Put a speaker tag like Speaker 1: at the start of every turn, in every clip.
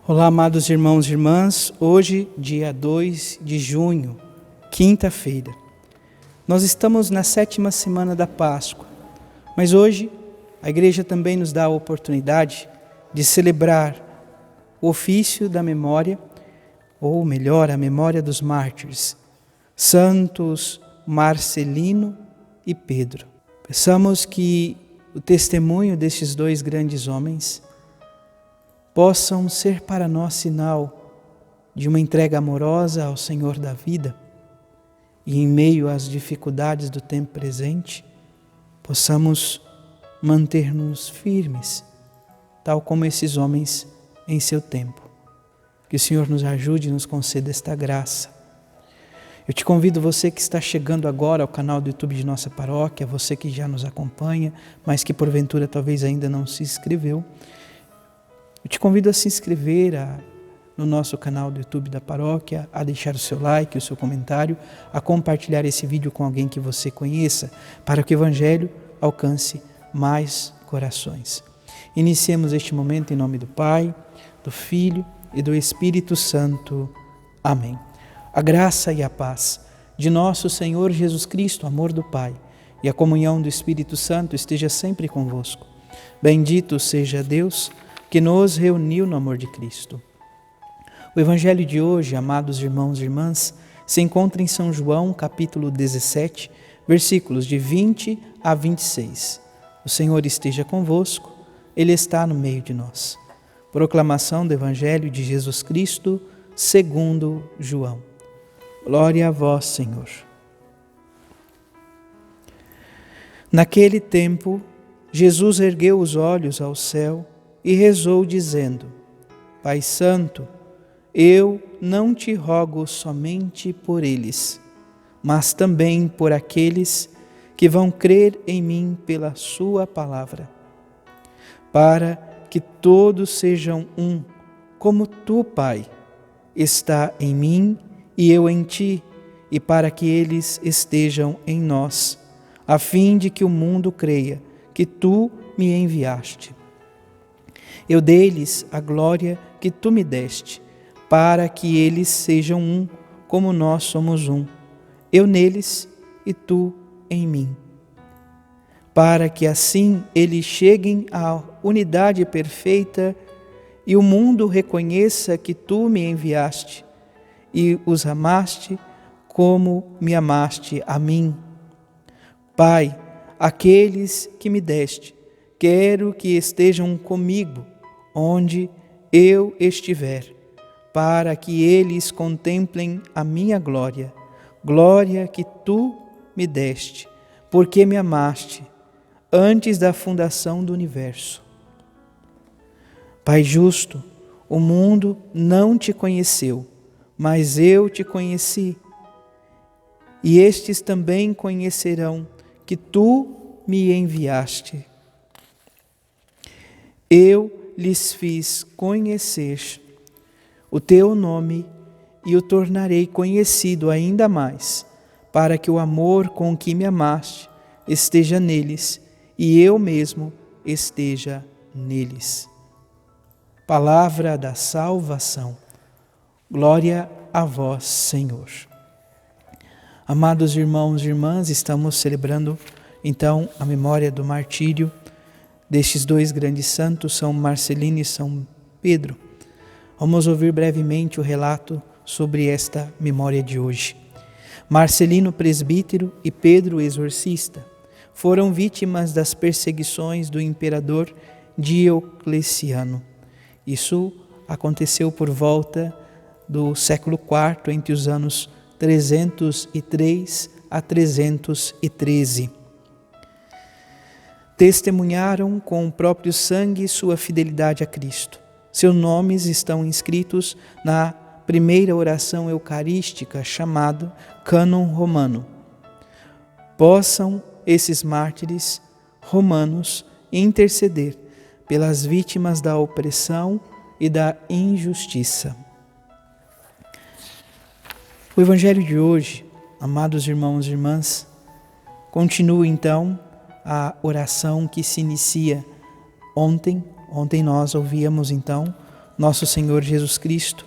Speaker 1: Olá, amados irmãos e irmãs. Hoje, dia 2 de junho, quinta-feira. Nós estamos na 7ª semana da Páscoa, mas hoje a igreja também nos dá a oportunidade de celebrar o ofício da memória, ou melhor, a memória dos mártires, Santos Marcelino e Pedro. Peçamos que o testemunho destes dois grandes homens possam ser para nós sinal de uma entrega amorosa ao Senhor da vida e em meio às dificuldades do tempo presente, possamos manter-nos firmes, tal como esses homens em seu tempo. Que o Senhor nos ajude e nos conceda esta graça. Eu te convido, você que está chegando agora ao canal do YouTube de nossa paróquia, você que já nos acompanha, mas que porventura talvez ainda não se inscreveu, eu te convido a se inscrever no nosso canal do YouTube da paróquia, a deixar o seu like, o seu comentário, a compartilhar esse vídeo com alguém que você conheça, para que o Evangelho alcance mais corações. Iniciemos este momento em nome do Pai, do Filho e do Espírito Santo. Amém. A graça e a paz de nosso Senhor Jesus Cristo, amor do Pai, e a comunhão do Espírito Santo esteja sempre convosco. Bendito seja Deus que nos reuniu no amor de Cristo. O Evangelho de hoje, amados irmãos e irmãs, se encontra em São João, capítulo 17, versículos de 20 a 26. O Senhor esteja convosco, Ele está no meio de nós. Proclamação do Evangelho de Jesus Cristo, segundo João. Glória a vós, Senhor. Naquele tempo, Jesus ergueu os olhos ao céu e rezou dizendo: Pai Santo, eu não te rogo somente por eles, mas também por aqueles que vão crer em mim pela sua palavra, para que todos sejam um, como tu, Pai, está em mim e eu em ti, e para que eles estejam em nós, a fim de que o mundo creia que tu me enviaste. Eu dei-lhes a glória que tu me deste, para que eles sejam um, como nós somos um, eu neles e tu em mim, para que assim eles cheguem à unidade perfeita e o mundo reconheça que tu me enviaste e os amaste como me amaste a mim. Pai, aqueles que me deste, quero que estejam comigo onde eu estiver, para que eles contemplem a minha glória, glória que tu me deste, porque me amaste antes da fundação do universo. Pai justo, o mundo não te conheceu, mas eu te conheci, e estes também conhecerão que tu me enviaste. Eu lhes fiz conhecer o teu nome e o tornarei conhecido ainda mais, para que o amor com que me amaste esteja neles e eu mesmo esteja neles. Palavra da salvação. Glória a vós, Senhor. Amados irmãos e irmãs, estamos celebrando então a memória do martírio destes dois grandes santos, São Marcelino e São Pedro. Vamos ouvir brevemente o relato sobre esta memória de hoje. Marcelino, presbítero, e Pedro, exorcista, foram vítimas das perseguições do imperador Diocleciano. Isso aconteceu por volta do século IV, entre os anos 303 a 313. Testemunharam com o próprio sangue sua fidelidade a Cristo. Seus nomes estão inscritos na primeira oração eucarística chamada Cânon Romano. Possam esses mártires romanos interceder pelas vítimas da opressão e da injustiça. O Evangelho de hoje, amados irmãos e irmãs, continua então a oração que se inicia ontem. Ontem nós ouvíamos então nosso Senhor Jesus Cristo,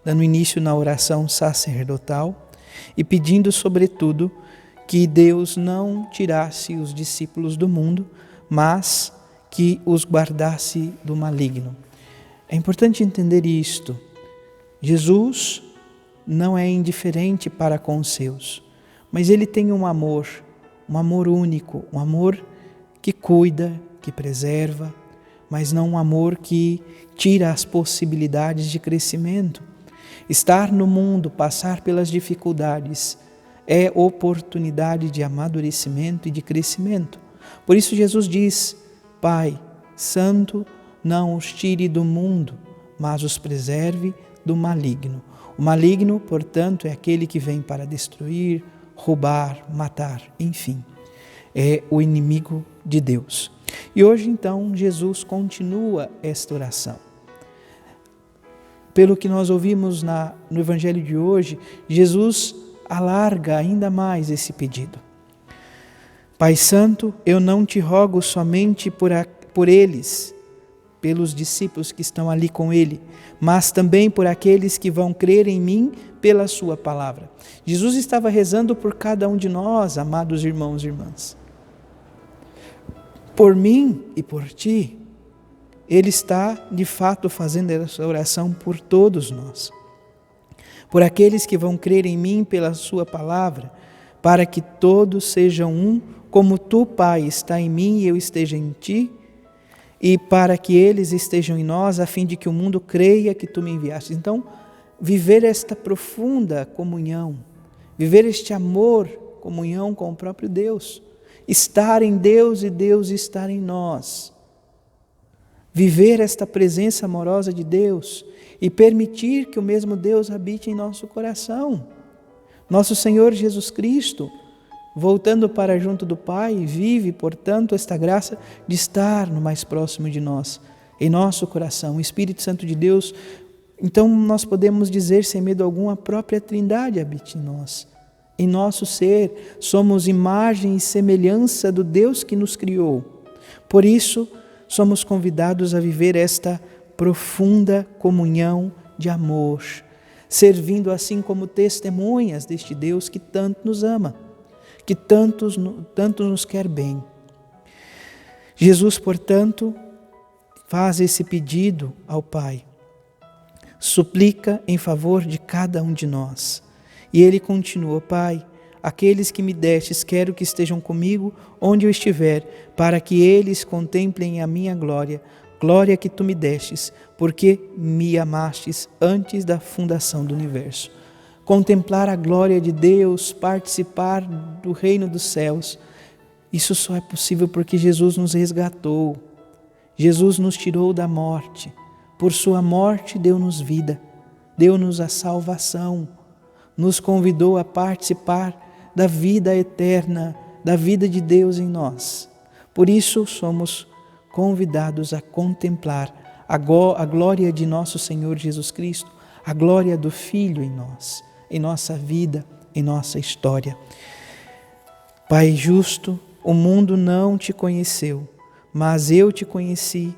Speaker 1: dando início na oração sacerdotal e pedindo, sobretudo, que Deus não tirasse os discípulos do mundo, mas que os guardasse do maligno. É importante entender isto. Jesus não é indiferente para com os seus, mas Ele tem um amor único, um amor que cuida, que preserva, mas não um amor que tira as possibilidades de crescimento. Estar no mundo, passar pelas dificuldades, é oportunidade de amadurecimento e de crescimento. Por isso Jesus diz: Pai Santo, não os tire do mundo, mas os preserve do maligno. O maligno, portanto, é aquele que vem para destruir, roubar, matar, enfim. É o inimigo de Deus. E hoje, então, Jesus continua esta oração. Pelo que nós ouvimos no Evangelho de hoje, Jesus alarga ainda mais esse pedido. Pai Santo, eu não te rogo somente por eles, pelos discípulos que estão ali com Ele, mas também por aqueles que vão crer em mim pela sua palavra. Jesus estava rezando por cada um de nós, amados irmãos e irmãs. Por mim e por ti, Ele está, de fato, fazendo essa oração por todos nós. Por aqueles que vão crer em mim pela sua palavra, para que todos sejam um, como tu, Pai, está em mim e eu esteja em ti, e para que eles estejam em nós, a fim de que o mundo creia que tu me enviaste. Então, viver esta profunda comunhão, viver este amor, comunhão com o próprio Deus, estar em Deus e Deus estar em nós. Viver esta presença amorosa de Deus e permitir que o mesmo Deus habite em nosso coração. Nosso Senhor Jesus Cristo, voltando para junto do Pai, vive, portanto, esta graça de estar no mais próximo de nós, em nosso coração. O Espírito Santo de Deus, então nós podemos dizer sem medo algum, a própria Trindade habita em nós. Em nosso ser, somos imagem e semelhança do Deus que nos criou. Por isso, somos convidados a viver esta profunda comunhão de amor, servindo assim como testemunhas deste Deus que tanto nos ama, que tanto nos quer bem. Jesus, portanto, faz esse pedido ao Pai, suplica em favor de cada um de nós. E Ele continua: Pai, aqueles que me destes, quero que estejam comigo onde eu estiver, para que eles contemplem a minha glória, glória que tu me destes, porque me amastes antes da fundação do universo. Contemplar a glória de Deus, participar do reino dos céus, isso só é possível porque Jesus nos resgatou. Jesus nos tirou da morte. Por sua morte deu-nos vida, deu-nos a salvação, nos convidou a participar da vida eterna, da vida de Deus em nós. Por isso somos convidados a contemplar a glória de nosso Senhor Jesus Cristo, a glória do Filho em nós, em nossa vida, em nossa história. Pai justo, o mundo não te conheceu, mas eu te conheci,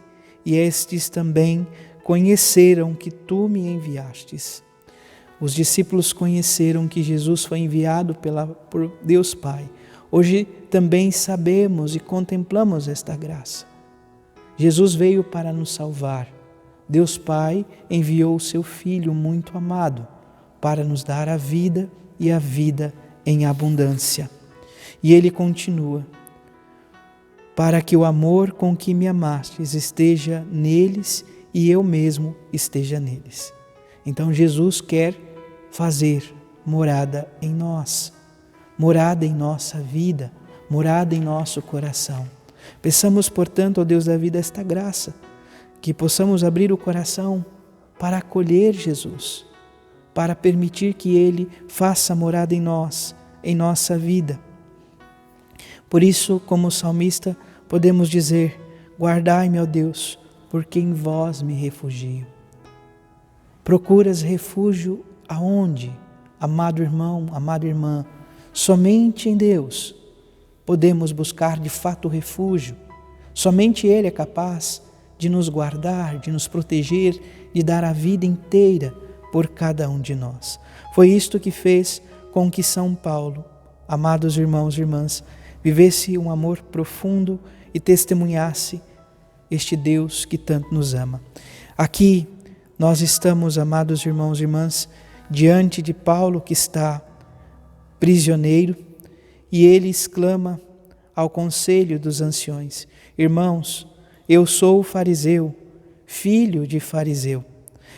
Speaker 1: e estes também conheceram que tu me enviastes. Os discípulos conheceram que Jesus foi enviado por Deus Pai. Hoje também sabemos e contemplamos esta graça. Jesus veio para nos salvar. Deus Pai enviou o seu Filho muito amado para nos dar a vida e a vida em abundância. E Ele continua: para que o amor com que me amastes esteja neles e eu mesmo esteja neles. Então Jesus quer fazer morada em nós, morada em nossa vida, morada em nosso coração. Peçamos, portanto, ao Deus da vida esta graça, que possamos abrir o coração para acolher Jesus, para permitir que Ele faça morada em nós, em nossa vida. Por isso, como salmista, podemos dizer: guardai-me, ó Deus, porque em vós me refugio. Procuras refúgio aonde, amado irmão, amada irmã? Somente em Deus podemos buscar de fato refúgio. Somente Ele é capaz de nos guardar, de nos proteger, de dar a vida inteira por cada um de nós. Foi isto que fez com que São Paulo, amados irmãos e irmãs, vivesse um amor profundo e testemunhasse este Deus que tanto nos ama. Aqui nós estamos, amados irmãos e irmãs, diante de Paulo que está prisioneiro e ele exclama ao conselho dos anciões: irmãos, eu sou fariseu, filho de fariseu.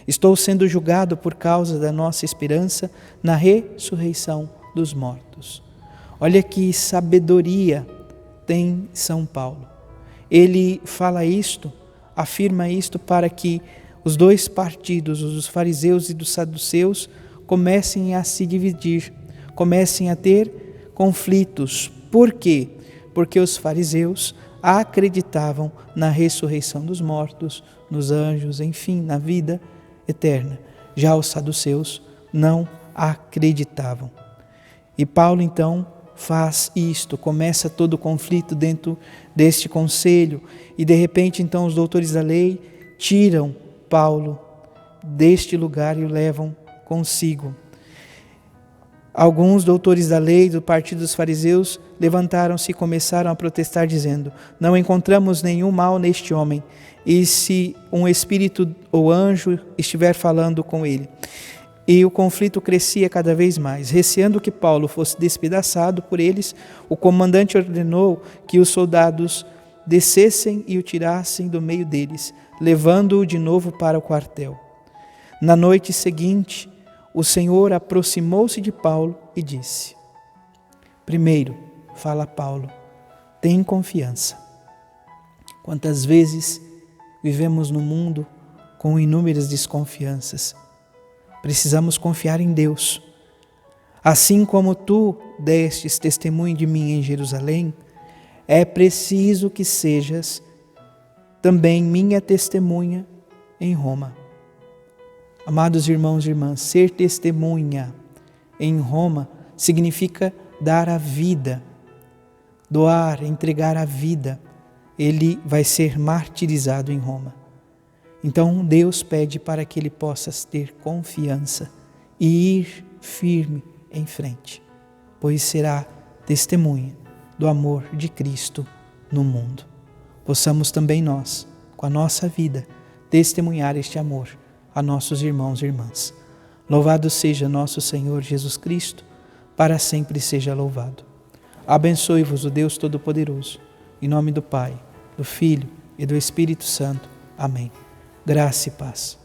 Speaker 1: Estou sendo julgado por causa da nossa esperança na ressurreição dos mortos. Olha que sabedoria tem São Paulo. Ele fala isto, afirma isto para que os dois partidos, os dos fariseus e dos saduceus, comecem a se dividir, comecem a ter conflitos. Por quê? Porque os fariseus acreditavam na ressurreição dos mortos, nos anjos, enfim, na vida eterna. Já os saduceus não acreditavam. E Paulo então faz isto, começa todo o conflito dentro deste conselho e de repente então os doutores da lei tiram Paulo deste lugar e o levam consigo. Alguns doutores da lei do partido dos fariseus levantaram-se e começaram a protestar dizendo: não encontramos nenhum mal neste homem, e se um espírito ou anjo estiver falando com ele. E o conflito crescia cada vez mais. Receando que Paulo fosse despedaçado por eles, o comandante ordenou que os soldados descessem e o tirassem do meio deles, levando-o de novo para o quartel. Na noite seguinte, o Senhor aproximou-se de Paulo e disse: primeiro, fala Paulo, tem confiança. Quantas vezes vivemos no mundo com inúmeras desconfianças. Precisamos confiar em Deus. Assim como tu destes testemunho de mim em Jerusalém, é preciso que sejas também minha testemunha em Roma. Amados irmãos e irmãs, ser testemunha em Roma significa dar a vida, doar, entregar a vida. Ele vai ser martirizado em Roma. Então Deus pede para que ele possa ter confiança e ir firme em frente, pois será testemunha do amor de Cristo no mundo. Possamos também nós, com a nossa vida, testemunhar este amor a nossos irmãos e irmãs. Louvado seja nosso Senhor Jesus Cristo, para sempre seja louvado. Abençoe-vos o Deus Todo-Poderoso, em nome do Pai, do Filho e do Espírito Santo. Amém. Graça e paz.